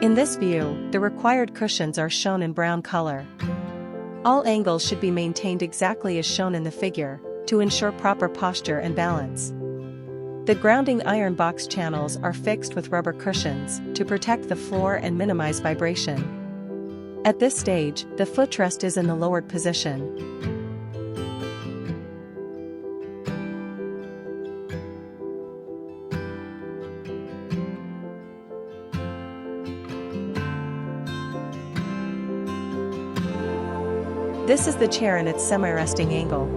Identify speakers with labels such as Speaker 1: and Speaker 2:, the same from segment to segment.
Speaker 1: In this view, the required cushions are shown in brown color. All angles should be maintained exactly as shown in the figure, to ensure proper posture and balance. The grounding iron box channels are fixed with rubber cushions to protect the floor and minimize vibration. At this stage, the footrest is in the lowered position. This is the chair in its semi-resting angle.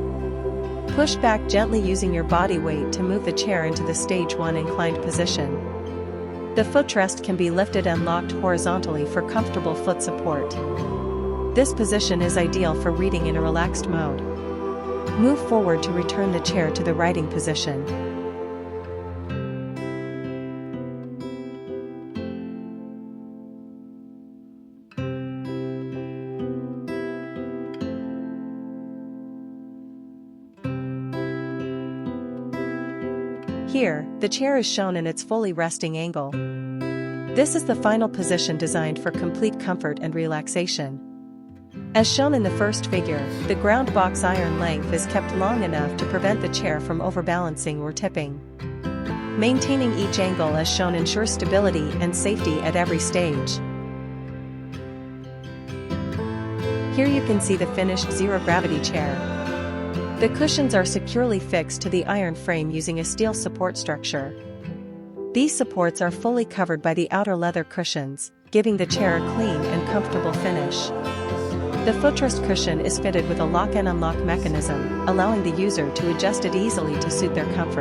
Speaker 1: Push back gently using your body weight to move the chair into the stage 1 inclined position. The footrest can be lifted and locked horizontally for comfortable foot support. This position is ideal for reading in a relaxed mode. Move forward to return the chair to the writing position. Here, the chair is shown in its fully resting angle. This is the final position designed for complete comfort and relaxation. As shown in the first figure, the ground box iron length is kept long enough to prevent the chair from overbalancing or tipping. Maintaining each angle as shown ensures stability and safety at every stage. Here you can see the finished zero-gravity chair. The cushions are securely fixed to the iron frame using a steel support structure. These supports are fully covered by the outer leather cushions, giving the chair a clean and comfortable finish. The footrest cushion is fitted with a lock and unlock mechanism, allowing the user to adjust it easily to suit their comfort.